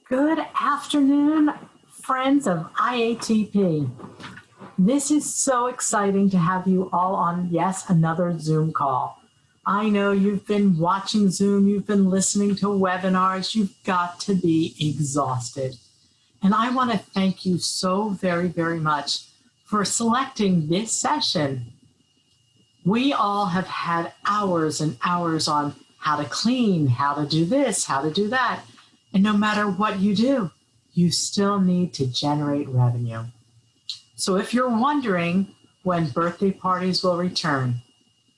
Good afternoon, friends of IATP. This is so exciting to have you all on, yes, another Zoom call. I know you've been watching Zoom, you've been listening to webinars, you've got to be exhausted. And I want to thank you so very, very much for selecting this session. We all have had hours and hours on how to clean, how to do this, how to do that. And no matter what you do, you still need to generate revenue. So if you're wondering when birthday parties will return,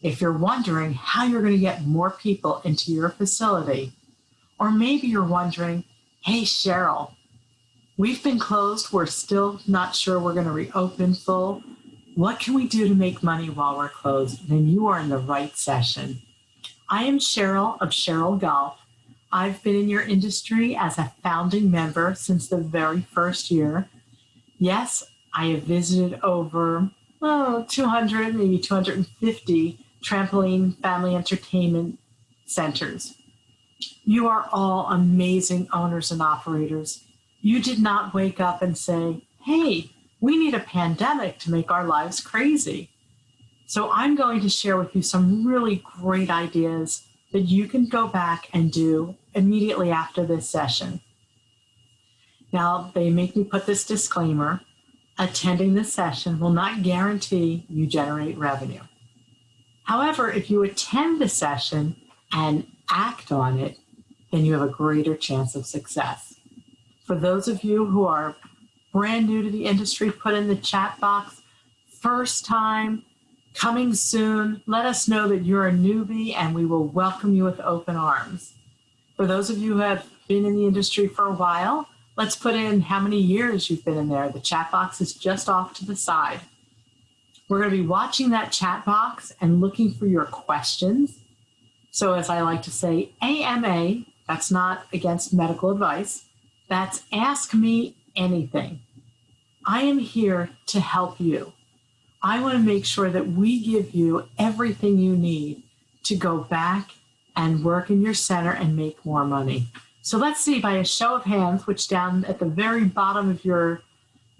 if you're wondering how you're going to get more people into your facility, or maybe you're wondering, hey, Sheryl, we've been closed, we're still not sure we're going to reopen full. What can we do to make money while we're closed? Then you are in the right session. I am Sheryl of Sheryl Golf. I've been in your industry as a founding member since the very first year. Yes, I have visited over 200, maybe 250 trampoline family entertainment centers. You are all amazing owners and operators. You did not wake up and say, hey, we need a pandemic to make our lives crazy. So I'm going to share with you some really great ideas that you can go back and do immediately after this session. Now, they make me put this disclaimer: attending this session will not guarantee you generate revenue. However, if you attend the session and act on it, then you have a greater chance of success. For those of you who are brand new to the industry, put in the chat box, first time, coming soon. Let us know that you're a newbie and we will welcome you with open arms. For those of you who have been in the industry for a while, let's put in how many years you've been in there. The chat box is just off to the side. We're going to be watching that chat box and looking for your questions. So as I like to say, AMA, that's not against medical advice, that's Ask Me Anything. I am here to help you. I want to make sure that we give you everything you need to go back and work in your center and make more money. So let's see, by a show of hands, which down at the very bottom of your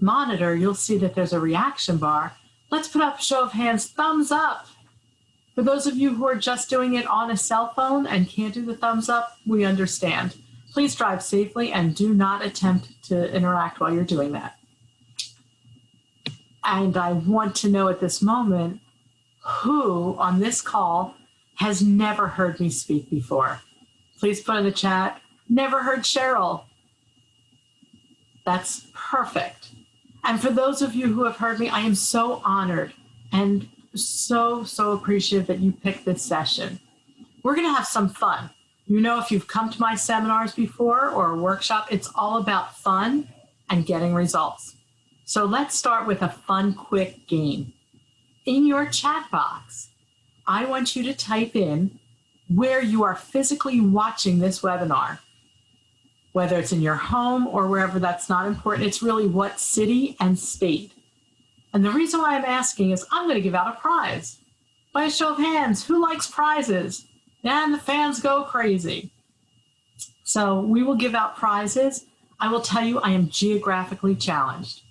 monitor, you'll see that there's a reaction bar. Let's put up a show of hands, thumbs up. For those of you who are just doing it on a cell phone and can't do the thumbs up, we understand. Please drive safely and do not attempt to interact while you're doing that. And I want to know at this moment who on this call has never heard me speak before. Please put in the chat, never heard Sheryl. That's perfect. And for those of you who have heard me, I am so honored and so appreciative that you picked this session. We're going to have some fun. You know, if you've come to my seminars before or a workshop, it's all about fun and getting results. So let's start with a fun, quick game. In your chat box, I want you to type in where you are physically watching this webinar. Whether it's in your home or wherever, that's not important. It's really what city and state. And the reason why I'm asking is I'm going to give out a prize. By a show of hands, who likes prizes? And the fans go crazy. So we will give out prizes. I will tell you I am geographically challenged.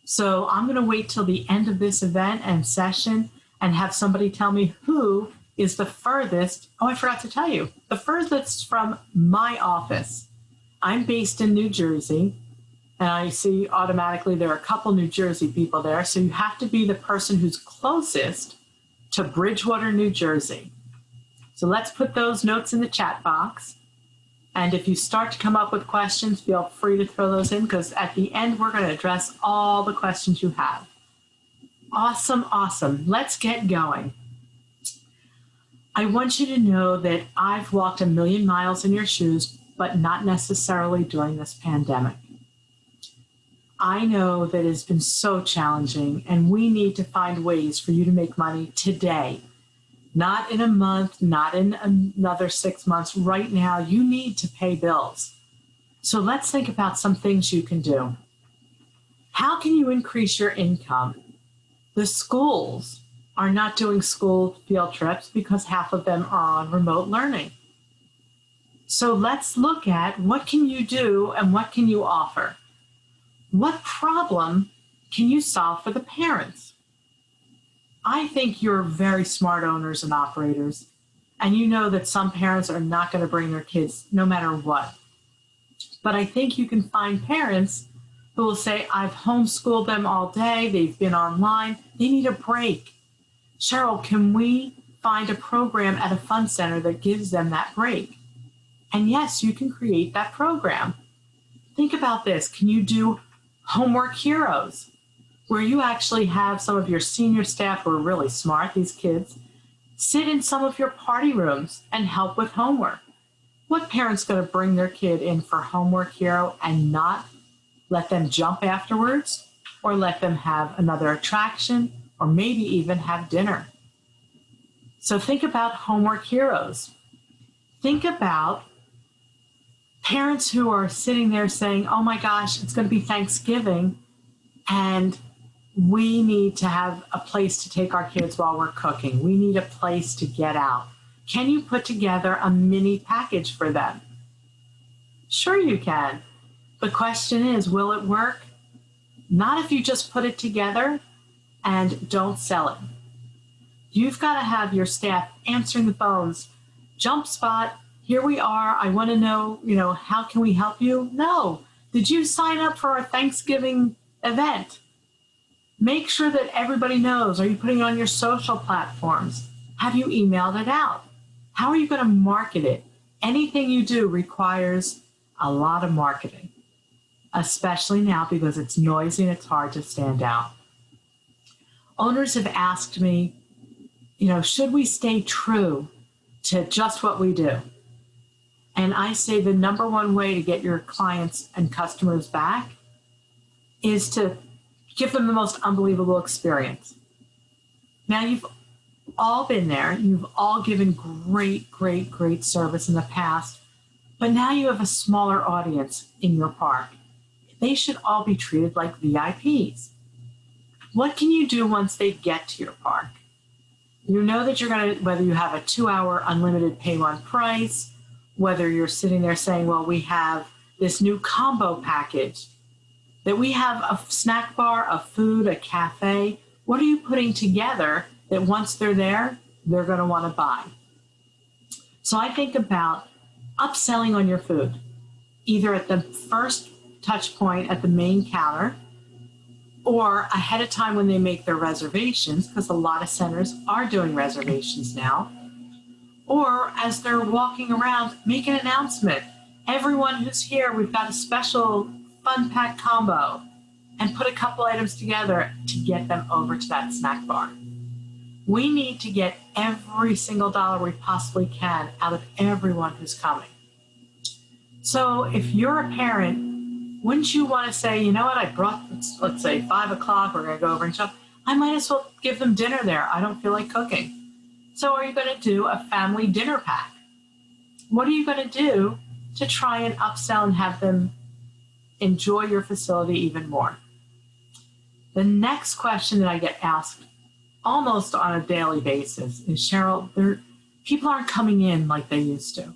So I'm going to wait till the end of this event and session and have somebody tell me who is the furthest. Oh, I forgot to tell you, the furthest from my office. I'm based in New Jersey, and I see automatically there are a couple New Jersey people there. So you have to be the person who's closest to Bridgewater, New Jersey. So let's put those notes in the chat box. And if you start to come up with questions, feel free to throw those in, because at the end, we're going to address all the questions you have. Awesome, awesome. Let's get going. I want you to know that I've walked a million miles in your shoes, but not necessarily during this pandemic. I know that it's been so challenging, and we need to find ways for you to make money today. Not in a month, not in another 6 months. Right now, you need to pay bills. So let's think about some things you can do. How can you increase your income? The schools are not doing school field trips because half of them are on remote learning. So let's look at what can you do and what can you offer? What problem can you solve for the parents? I think you're very smart owners and operators, and you know that some parents are not going to bring their kids no matter what. But I think you can find parents who will say, I've homeschooled them all day, they've been online, they need a break. Sheryl, can we find a program at a fun center that gives them that break? And yes, you can create that program. Think about this. Can you do homework heroes, where you actually have some of your senior staff who are really smart, these kids, sit in some of your party rooms and help with homework? What parent's going to bring their kid in for homework hero and not let them jump afterwards, or let them have another attraction, or maybe even have dinner? So think about homework heroes. Think about parents who are sitting there saying, oh my gosh, it's going to be Thanksgiving, and we need to have a place to take our kids while we're cooking. We need a place to get out. Can you put together a mini package for them? Sure you can. The question is, will it work? Not if you just put it together and don't sell it. You've got to have your staff answering the phones. Jump spot, here we are. I want to know, how can we help you? No. Did you sign up for our Thanksgiving event? Make sure that everybody knows. Are you putting it on your social platforms? Have you emailed it out? How are you going to market it? Anything you do requires a lot of marketing, especially now because it's noisy and it's hard to stand out. Owners have asked me, should we stay true to just what we do? And I say the number one way to get your clients and customers back is to give them the most unbelievable experience. Now, you've all been there. You've all given great, great, great service in the past, but now you have a smaller audience in your park. They should all be treated like VIPs. What can you do once they get to your park? You know that you're going to, whether you have a 2-hour unlimited pay one price, whether you're sitting there saying, well, we have this new combo package, that we have a snack bar, a food, a cafe. What are you putting together that once they're there, they're going to want to buy? So I think about upselling on your food, either at the first touch point at the main counter, or ahead of time when they make their reservations, because a lot of centers are doing reservations now, or as they're walking around, make an announcement. Everyone who's here, we've got a special fun pack combo, and put a couple items together to get them over to that snack bar. We need to get every single dollar we possibly can out of everyone who's coming. So if you're a parent, wouldn't you want to say, you know what, I brought, let's say 5 o'clock, we're going to go over and shop. I might as well give them dinner there. I don't feel like cooking. So are you going to do a family dinner pack? What are you going to do to try and upsell and have them enjoy your facility even more? The next question that I get asked almost on a daily basis is, Sheryl, people aren't coming in like they used to.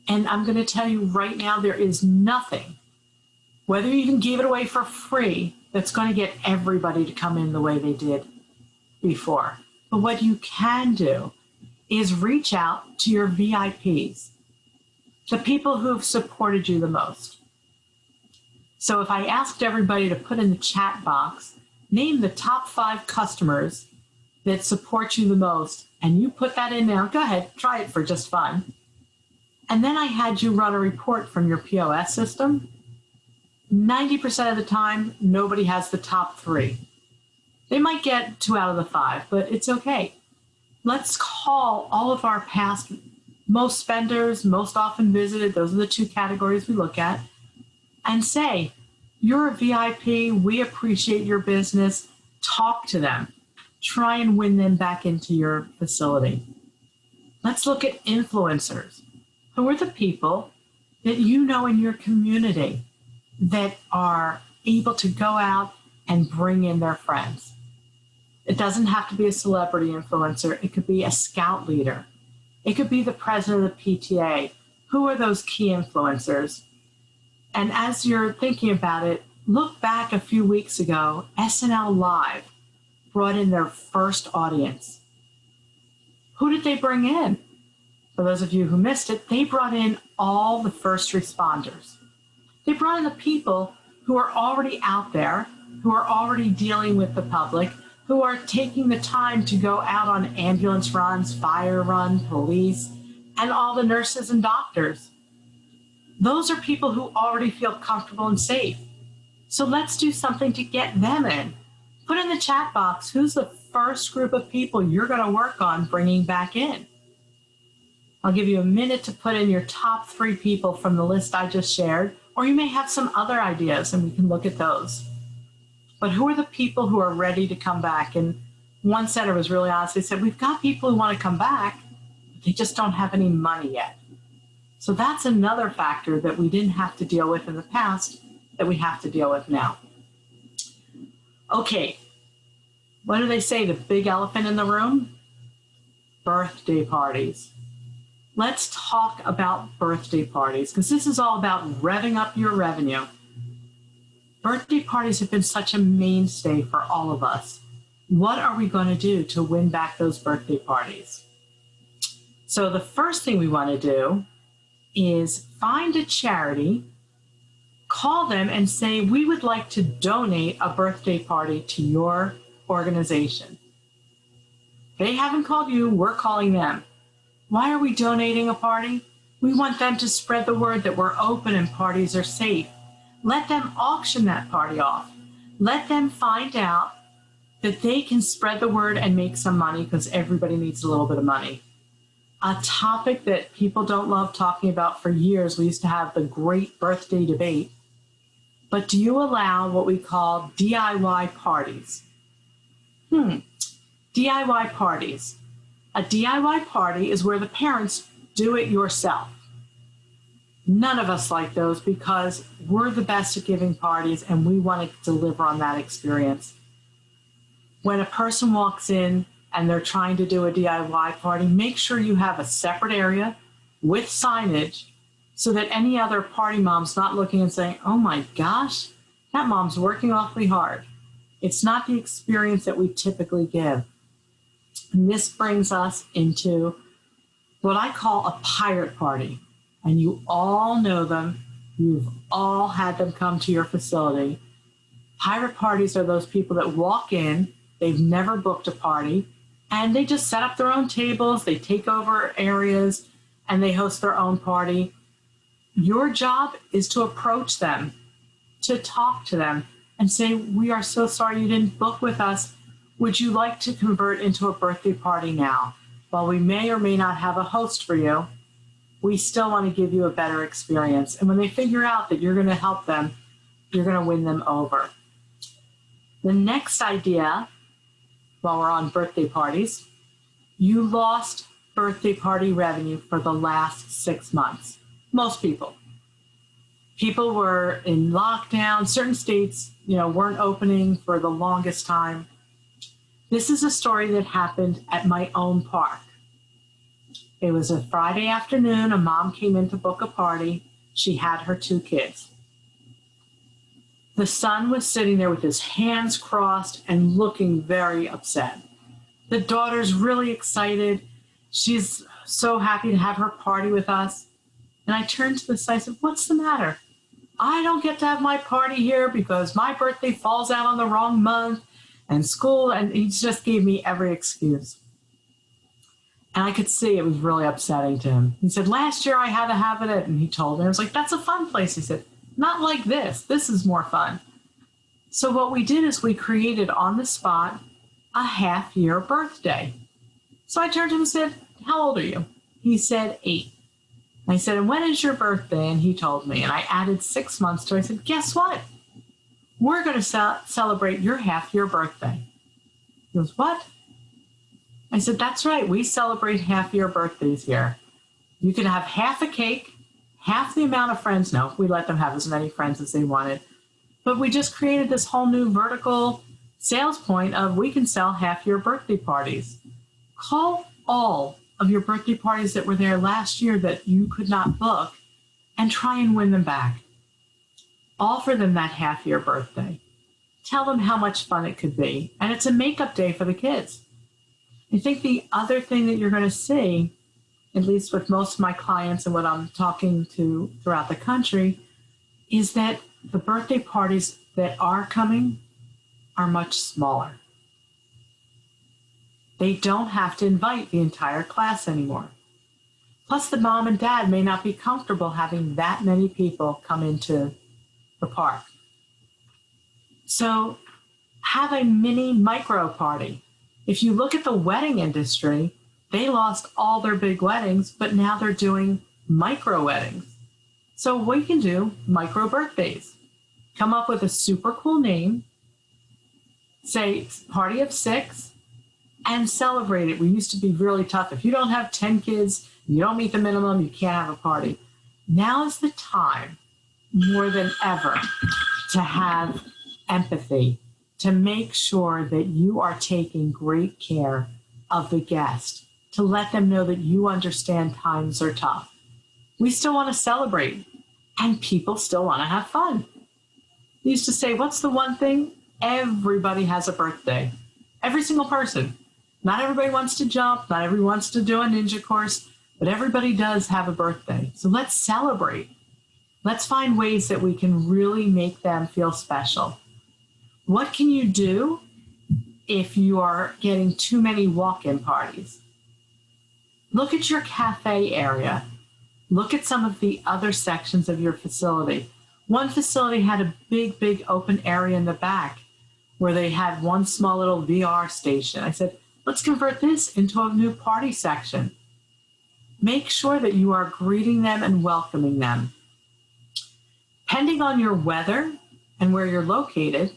And I'm going to tell you right now, there is nothing, whether you even gave it away for free, that's going to get everybody to come in the way they did before. But what you can do is reach out to your VIPs, the people who've supported you the most. So if I asked everybody to put in the chat box, name the top 5 customers that support you the most, and you put that in there, go ahead, try it for just fun. And then I had you run a report from your POS system. 90% of the time, nobody has the top 3. They might get 2 out of the 5, but it's okay. Let's call all of our past most spenders, most often visited, those are the 2 categories we look at, and say, you're a VIP, we appreciate your business, talk to them, try and win them back into your facility. Let's look at influencers. Who are the people that you know in your community that are able to go out and bring in their friends? It doesn't have to be a celebrity influencer. It could be a scout leader. It could be the president of the PTA Who are those key influencers? And as you're thinking about it, look back a few weeks ago, SNL Live brought in their first audience. Who did they bring in? For those of you who missed it, they brought in all the first responders. They brought in the people who are already out there, who are already dealing with the public, who are taking the time to go out on ambulance runs, fire run, police, and all the nurses and doctors. Those are people who already feel comfortable and safe. So let's do something to get them in. Put in the chat box, who's the first group of people you're going to work on bringing back in? I'll give you a minute to put in your top 3 people from the list I just shared, or you may have some other ideas and we can look at those. But who are the people who are ready to come back? And one center was really honest. They said, we've got people who want to come back, but they just don't have any money yet. So that's another factor that we didn't have to deal with in the past that we have to deal with now. Okay, what do they say? The big elephant in the room? Birthday parties. Let's talk about birthday parties, because this is all about revving up your revenue. Birthday parties have been such a mainstay for all of us. What are we going to do to win back those birthday parties? So the first thing we want to do is find a charity, call them and say, we would like to donate a birthday party to your organization. They haven't called you, we're calling them. Why are we donating a party? We want them to spread the word that we're open and parties are safe. Let them auction that party off. Let them find out that they can spread the word and make some money, because everybody needs a little bit of money. A topic that people don't love talking about for years, we used to have the great birthday debate. But do you allow what we call DIY parties? DIY parties. A DIY party is where the parents do it yourself. None of us like those because we're the best at giving parties and we want to deliver on that experience. When a person walks in and they're trying to do a DIY party, make sure you have a separate area with signage so that any other party mom's not looking and saying, oh my gosh, that mom's working awfully hard. It's not the experience that we typically give. And this brings us into what I call a pirate party. And you all know them. You've all had them come to your facility. Pirate parties are those people that walk in, they've never booked a party, and they just set up their own tables, they take over areas, and they host their own party. Your job is to approach them, to talk to them, and say, we are so sorry you didn't book with us. Would you like to convert into a birthday party now? While we may or may not have a host for you, we still want to give you a better experience. And when they figure out that you're going to help them, you're going to win them over. The next idea, while we're on birthday parties, you lost birthday party revenue for the last 6 months. Most people. People were in lockdown. Certain states, weren't opening for the longest time. This is a story that happened at my own park. It was a Friday afternoon. A mom came in to book a party. She had her 2 kids. The son was sitting there with his hands crossed and looking very upset. The daughter's really excited. She's so happy to have her party with us. And I turned to the side and said, what's the matter? I don't get to have my party here because my birthday falls out on the wrong month and school. And he just gave me every excuse. And I could see it was really upsetting to him. He said, last year I had to have it. And he told me, I was like, that's a fun place. He said, not like this. This is more fun. So what we did is we created on the spot a half-year birthday. So I turned to him and said, how old are you? He said, 8. And I said, and when is your birthday? And he told me. And I added 6 months to it. I said, guess what? We're going to celebrate your half-year birthday. He goes, what? I said, that's right. We celebrate half-year birthdays here. You can have half a cake, half the amount of friends. No, we let them have as many friends as they wanted. But we just created this whole new vertical sales point of we can sell half-year birthday parties. Call all of your birthday parties that were there last year that you could not book and try and win them back. Offer them that half-year birthday. Tell them how much fun it could be. And it's a makeup day for the kids. I think the other thing that you're going to see, at least with most of my clients and what I'm talking to throughout the country, is that the birthday parties that are coming are much smaller. They don't have to invite the entire class anymore. Plus, the mom and dad may not be comfortable having that many people come into the park. So have a mini micro party. If you look at the wedding industry, they lost all their big weddings, but now they're doing micro weddings. So we can do micro birthdays. Come up with a super cool name, say party of 6, and celebrate it. We used to be really tough. If you don't have 10 kids, you don't meet the minimum, you can't have a party. Now is the time, more than ever, to have empathy, to make sure that you are taking great care of the guest, to let them know that you understand times are tough. We still want to celebrate, and people still want to have fun. We used to say, what's the one thing? Everybody has a birthday. Every single person. Not everybody wants to jump, not everybody wants to do a ninja course, but everybody does have a birthday. So let's celebrate. Let's find ways that we can really make them feel special. What can you do if you are getting too many walk-in parties? Look at your cafe area. Look at some of the other sections of your facility. One facility had a big open area in the back where they had one small little VR station. I said, let's convert this into a new party section. Make sure that you are greeting them and welcoming them. Depending on your weather and where you're located,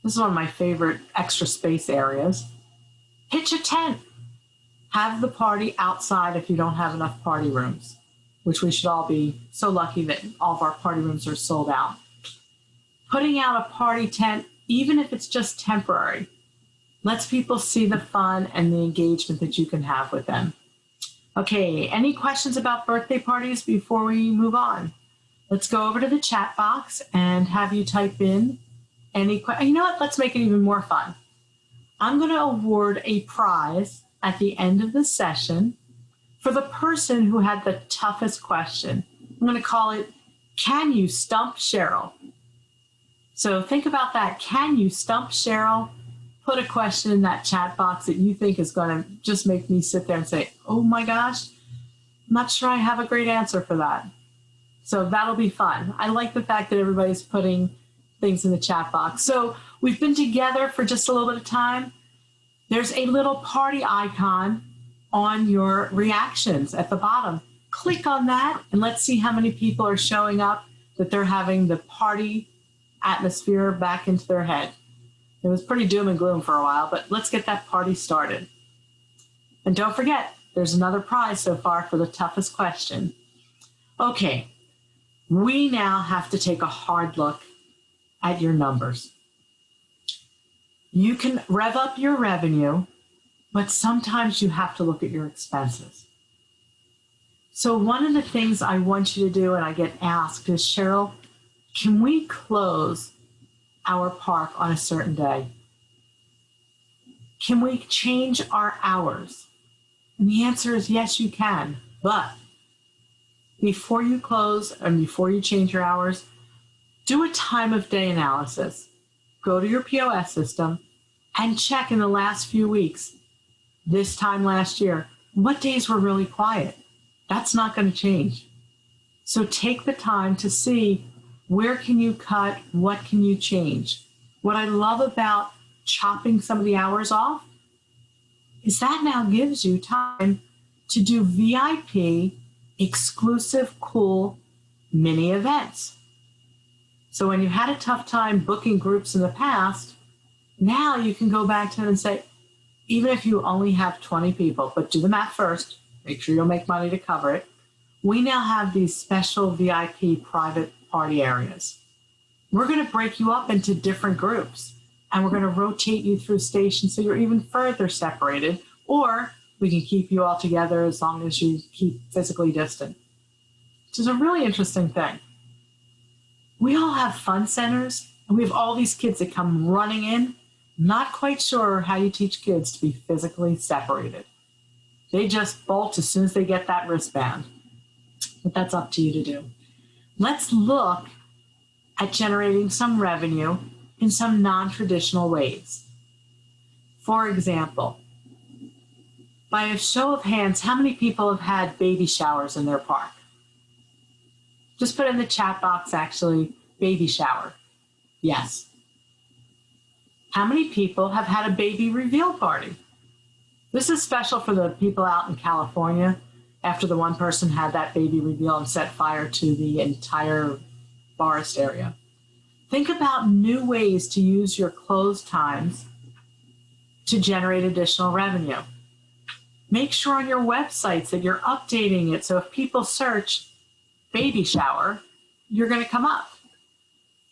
this is one of my favorite extra space areas, pitch a tent. Have the party outside if you don't have enough party rooms, which we should all be so lucky that all of our party rooms are sold out. Putting out a party tent, even if it's just temporary, lets people see the fun and the engagement that you can have with them. Okay, any questions about birthday parties before we move on? Let's go over to the chat box and have you type in any questions. You know what? Let's make it even more fun. I'm going to award a prize at the end of the session for the person who had the toughest question. I'm going to call it, Can You Stump Sheryl? So think about that. Can you stump Sheryl? Put a question in that chat box that you think is going to just make me sit there and say, oh my gosh, I'm not sure I have a great answer for that. So that'll be fun. I like the fact that everybody's putting things in the chat box. So we've been together for just a little bit of time. There's a little party icon on your reactions at the bottom. Click on that and let's see how many people are showing up that they're having the party atmosphere back into their head. It was pretty doom and gloom for a while, but let's get that party started. And don't forget, there's another prize so far for the toughest question. Okay, we now have to take a hard look at your numbers. You can rev up your revenue, but sometimes you have to look at your expenses. So one of the things I want you to do, and I get asked, is, Sheryl, can we close our park on a certain day? Can we change our hours? And the answer is yes, you can. But before you close and before you change your hours, do a time of day analysis. Go to your POS system and check in the last few weeks, this time last year, what days were really quiet. That's not going to change. So take the time to see, where can you cut? What can you change? What I love about chopping some of the hours off is that now gives you time to do VIP, exclusive, cool mini events. So when you had a tough time booking groups in the past, now you can go back to them and say, even if you only have 20 people, but do the math first, make sure you'll make money to cover it. We now have these special VIP private party areas. We're going to break you up into different groups and we're going to rotate you through stations so you're even further separated, or We can keep you all together as long as you keep physically distant, which is a really interesting thing. We all have fun centers, and we have all these kids that come running in, not quite sure how you teach kids to be physically separated. They just bolt as soon as they get that wristband. But that's up to you to do. Let's look at generating some revenue in some non-traditional ways. For example, by a show of hands, how many people have had baby showers in their park? Just put in the chat box, actually, baby shower. Yes. How many people have had a baby reveal party? This is special for the people out in California after the one person had that baby reveal and set fire to the entire forest area. Think about new ways to use your closed times to generate additional revenue. Make sure on your websites that you're updating it so if people search baby shower, you're going to come up.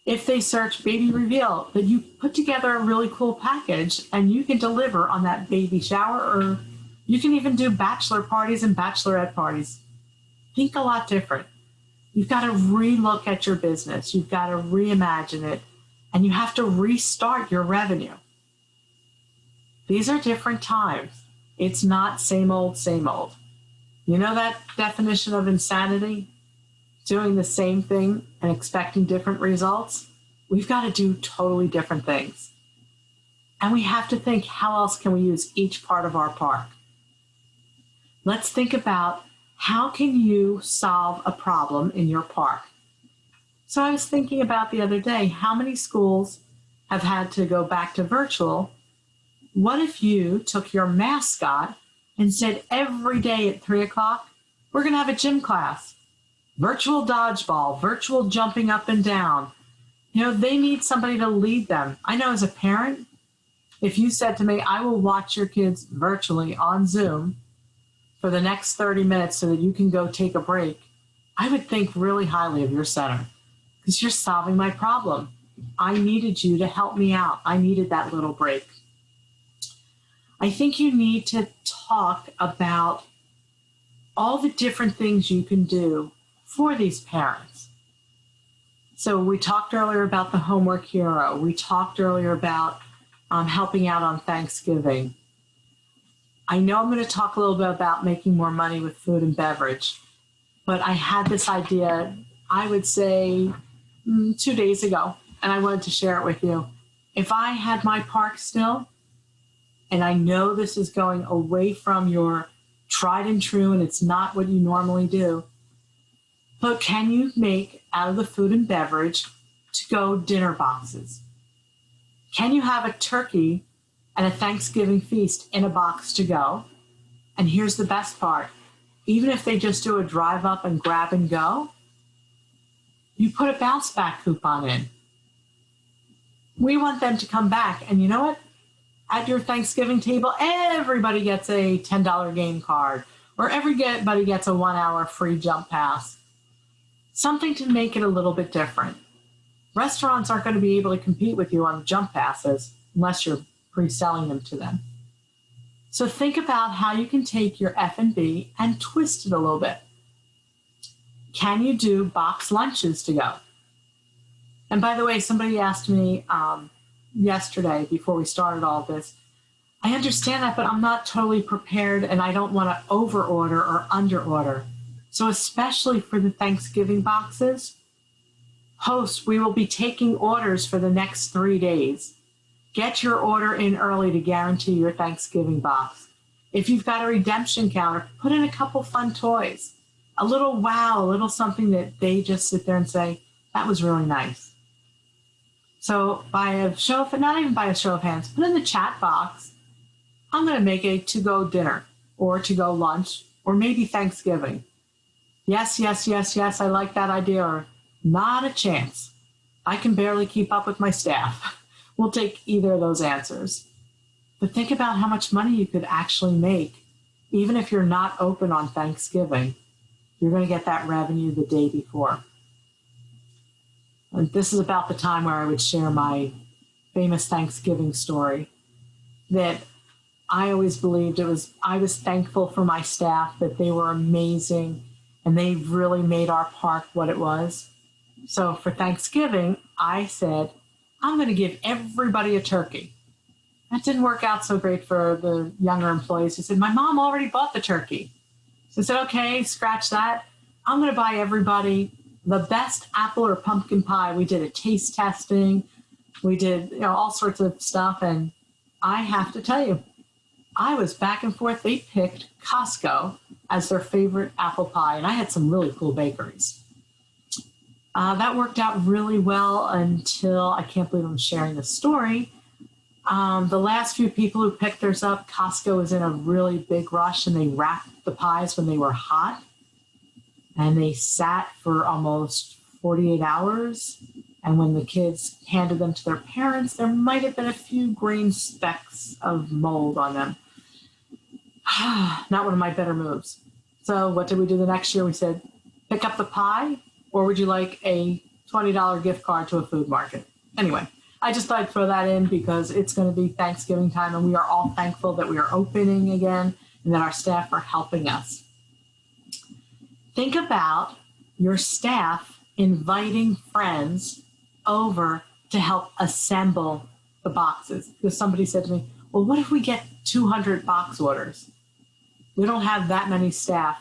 If they search baby reveal, that you put together a really cool package and you can deliver on that baby shower, or you can even do bachelor parties and bachelorette parties. Think a lot different. You've got to relook at your business. You've got to reimagine it, and you have to restart your revenue. These are different times. It's not same old, same old. You know that definition of insanity? Doing the same thing and expecting different results? We've got to do totally different things. And we have to think, how else can we use each part of our park? Let's think about, how can you solve a problem in your park? So I was thinking about the other day, how many schools have had to go back to virtual? What if you took your mascot and said every day at 3 o'clock, we're going to have a gym class, virtual dodgeball, virtual jumping up and down. You know, they need somebody to lead them. I know as a parent, if you said to me, I will watch your kids virtually on Zoom for the next 30 minutes so that you can go take a break, I would think really highly of your center because you're solving my problem. I needed you to help me out. I needed that little break. I think you need to talk about all the different things you can do for these parents. So we talked earlier about the homework hero. We talked earlier about helping out on Thanksgiving. I know I'm going to talk a little bit about making more money with food and beverage, but I had this idea, I would say 2 days ago, and I wanted to share it with you. If I had my park still, and I know this is going away from your tried and true, and it's not what you normally do, but can you make out of the food and beverage to-go dinner boxes? Can you have a turkey and a Thanksgiving feast in a box to go? And here's the best part. Even if they just do a drive up and grab and go, you put a bounce back coupon in. We want them to come back. And you know what? At your Thanksgiving table, everybody gets a $10 game card, or everybody gets a 1 hour free jump pass. Something to make it a little bit different. Restaurants aren't going to be able to compete with you on jump passes unless you're pre-selling them to them. So think about how you can take your F&B and twist it a little bit. Can you do box lunches to go? And by the way, somebody asked me yesterday before we started all this, I understand that, but I'm not totally prepared and I don't want to over order or under order. So especially for the Thanksgiving boxes, hosts, we will be taking orders for the next 3 days. Get your order in early to guarantee your Thanksgiving box. If you've got a redemption counter, put in a couple fun toys. A little wow, a little something that they just sit there and say, that was really nice. So by a show of, not even by a show of hands, put in the chat box, I'm going to make a to-go dinner or to-go lunch or maybe Thanksgiving. Yes, yes, yes, yes, I like that idea, or not a chance. I can barely keep up with my staff. We'll take either of those answers. But think about how much money you could actually make. Even if you're not open on Thanksgiving, you're going to get that revenue the day before. And this is about the time where I would share my famous Thanksgiving story, that I always believed I was thankful for my staff, that they were amazing and they really made our park what it was. So for Thanksgiving, I said, I'm going to give everybody a turkey. That didn't work out so great for the younger employees who said, my mom already bought the turkey. So I said, okay, scratch that. I'm going to buy everybody the best apple or pumpkin pie. We did a taste testing. We did, all sorts of stuff. And I have to tell you, I was back and forth. They picked Costco as their favorite apple pie. And I had some really cool bakeries. That worked out really well until, I can't believe I'm sharing this story. The last few people who picked theirs up, Costco was in a really big rush and they wrapped the pies when they were hot. And they sat for almost 48 hours. And when the kids handed them to their parents, there might have been a few green specks of mold on them. Not one of my better moves. So what did we do the next year? We said, pick up the pie, or would you like a $20 gift card to a food market? Anyway, I just thought I'd throw that in because it's going to be Thanksgiving time and we are all thankful that we are opening again and that our staff are helping us. Think about your staff inviting friends over to help assemble the boxes. Because somebody said to me, well, what if we get 200 box orders? We don't have that many staff.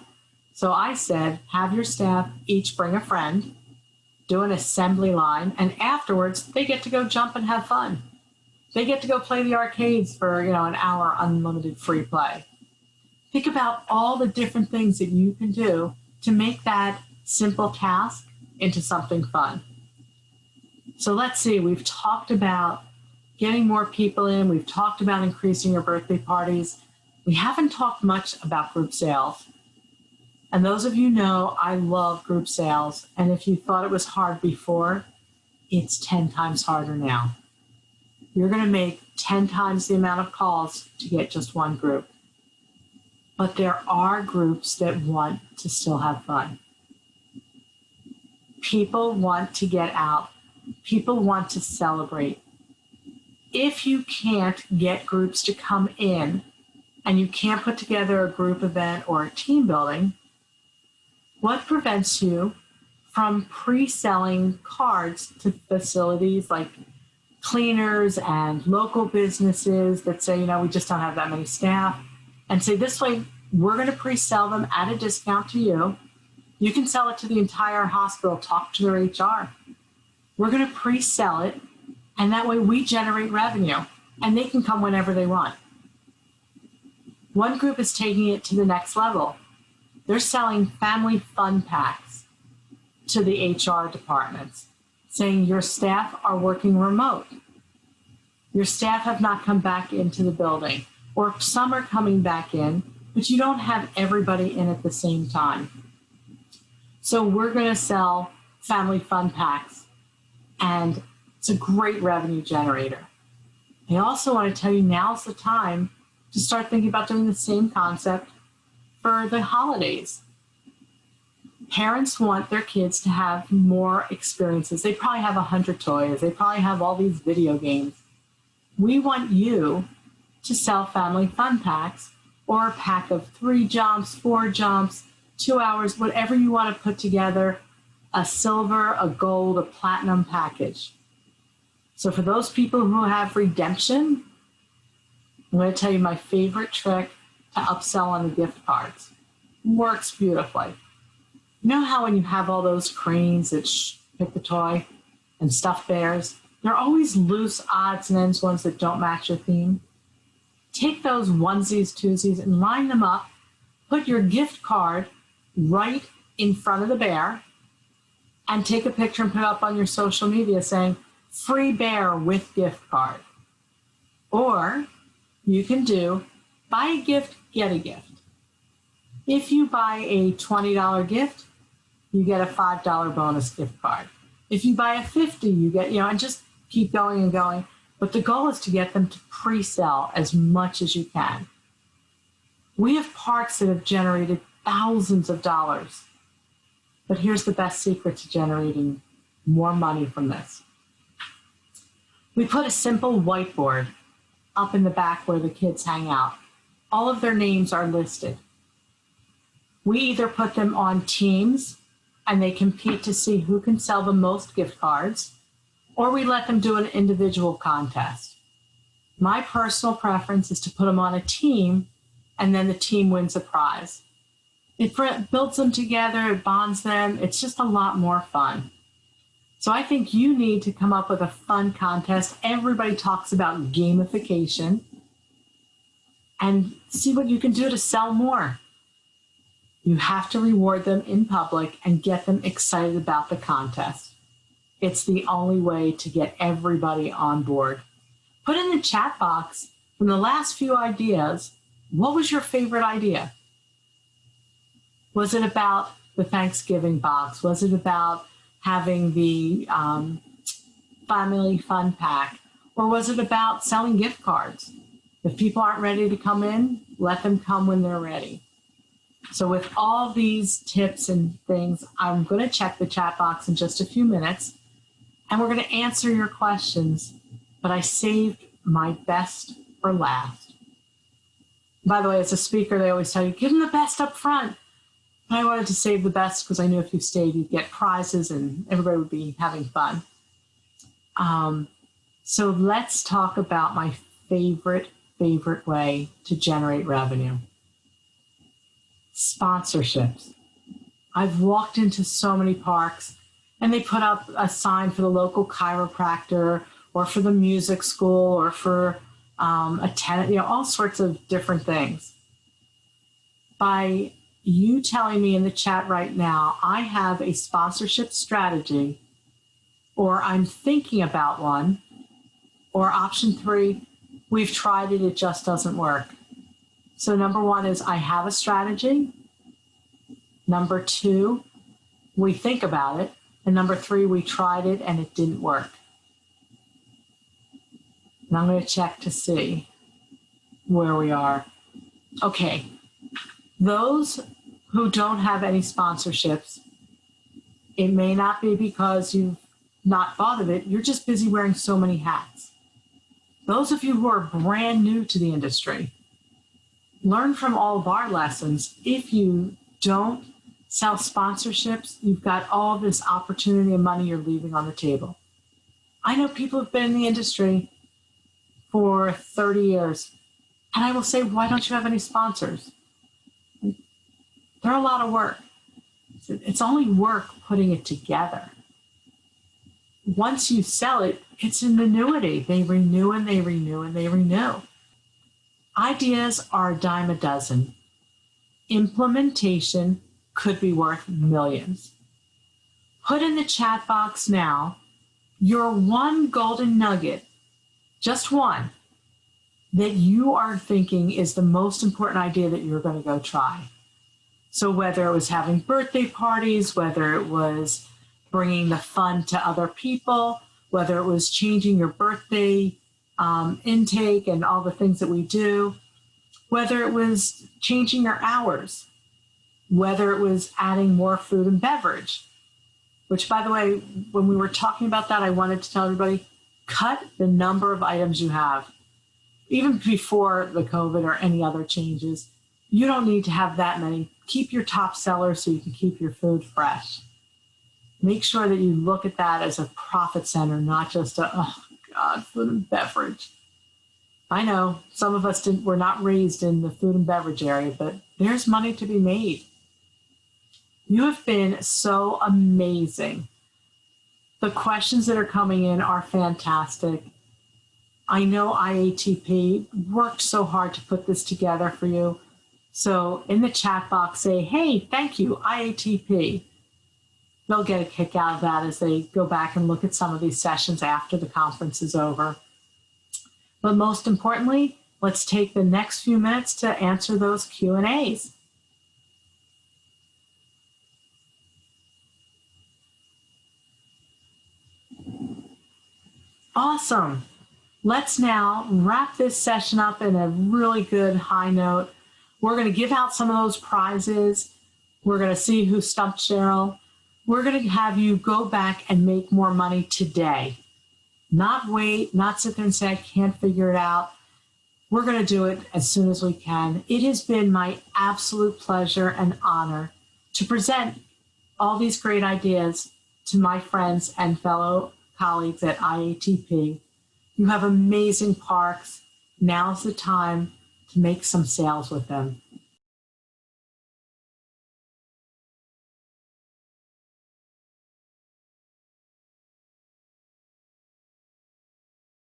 So I said, have your staff each bring a friend, do an assembly line, and afterwards they get to go jump and have fun. They get to go play the arcades for, an hour unlimited free play. Think about all the different things that you can do to make that simple task into something fun. So let's see, we've talked about getting more people in. We've talked about increasing your birthday parties. We haven't talked much about group sales. And those of you know, I love group sales. And if you thought it was hard before, it's 10 times harder now. You're going to make 10 times the amount of calls to get just one group. But there are groups that want to still have fun. People want to get out. People want to celebrate. If you can't get groups to come in and you can't put together a group event or a team building, what prevents you from pre-selling cards to facilities like cleaners and local businesses that say, we just don't have that many staff, and say, this way, we're going to pre-sell them at a discount to you. You can sell it to the entire hospital, talk to their HR. We're going to pre-sell it, and that way we generate revenue, and they can come whenever they want. One group is taking it to the next level. They're selling family fun packs to the HR departments, saying your staff are working remote. Your staff have not come back into the building, or some are coming back in, but you don't have everybody in at the same time. So we're going to sell family fun packs, and it's a great revenue generator. I also want to tell you, now's the time to start thinking about doing the same concept for the holidays. Parents want their kids to have more experiences. They probably have 100 toys. They probably have all these video games. We want you to sell family fun packs, or a pack of 3 jumps, 4 jumps, 2 hours, whatever you want to put together, a silver, a gold, a platinum package. So for those people who have redemption, I'm going to tell you my favorite trick to upsell on the gift cards. Works beautifully. You know how when you have all those cranes that pick the toy and stuffed bears, they're always loose odds and ends ones that don't match your theme? Take those onesies, twosies, and line them up. Put your gift card right in front of the bear and take a picture and put it up on your social media saying, free bear with gift card. Or you can do buy a gift, get a gift. If you buy a $20 gift, you get a $5 bonus gift card. If you buy a $50, you get, and just keep going and going. But the goal is to get them to pre-sell as much as you can. We have parks that have generated thousands of dollars. But here's the best secret to generating more money from this. We put a simple whiteboard up in the back where the kids hang out. all of their names are listed. We either put them on teams and they compete to see who can sell the most gift cards, or we let them do an individual contest. My personal preference is to put them on a team, and then the team wins a prize. It builds them together, it bonds them, it's just a lot more fun. So I think you need to come up with a fun contest. Everybody talks about gamification, and see what you can do to sell more. You have to reward them in public and get them excited about the contest. It's the only way to get everybody on board. Put in the chat box from the last few ideas, what was your favorite idea? Was it about the Thanksgiving box? Was it about having the family fun pack? Or was it about selling gift cards? If people aren't ready to come in, let them come when they're ready. So with all these tips and things, I'm going to check the chat box in just a few minutes, and we're going to answer your questions, but I saved my best for last. By the way, as a speaker, they always tell you, give them the best up front. But I wanted to save the best because I knew if you stayed, you'd get prizes and everybody would be having fun. So let's talk about my favorite way to generate revenue. Sponsorships. I've walked into so many parks and they put up a sign for the local chiropractor or for the music school or for a tenant, all sorts of different things. By you telling me in the chat right now, I have a sponsorship strategy, or I'm thinking about one, or option 3, we've tried it, it just doesn't work. So number 1 is I have a strategy. Number 2, we think about it. And number 3, we tried it and it didn't work. And I'm going to check to see where we are. Okay, those who don't have any sponsorships, it may not be because you've not thought of it, you're just busy wearing so many hats. Those of you who are brand new to the industry, learn from all of our lessons. If you don't sell sponsorships, you've got all this opportunity and money you're leaving on the table. I know people who've been in the industry for 30 years, and I will say, why don't you have any sponsors? They're a lot of work. It's only work putting it together. Once you sell it, it's an annuity. They renew and they renew and they renew. Ideas are a dime a dozen. Implementation could be worth millions. Put in the chat box now your one golden nugget, just one, that you are thinking is the most important idea that you're going to go try. So whether it was having birthday parties, whether it was bringing the fun to other people, whether it was changing your birthday intake and all the things that we do, whether it was changing your hours, whether it was adding more food and beverage, which, by the way, when we were talking about that, I wanted to tell everybody, cut the number of items you have. Even before the COVID or any other changes, you don't need to have that many. Keep your top sellers so you can keep your food fresh. Make sure that you look at that as a profit center, not just a, oh God, food and beverage. I know some of us were not raised in the food and beverage area, but there's money to be made. You have been so amazing. The questions that are coming in are fantastic. I know IATP worked so hard to put this together for you. So in the chat box, say, hey, thank you, IATP. They'll get a kick out of that as they go back and look at some of these sessions after the conference is over. But most importantly, let's take the next few minutes to answer those Q&As. Awesome. Let's now wrap this session up in a really good high note. We're going to give out some of those prizes. We're going to see who stumped Sheryl. We're going to have you go back and make more money today. Not wait, not sit there and say, I can't figure it out. We're going to do it as soon as we can. It has been my absolute pleasure and honor to present all these great ideas to my friends and fellow colleagues at IATP. You have amazing parks. Now's the time to make some sales with them.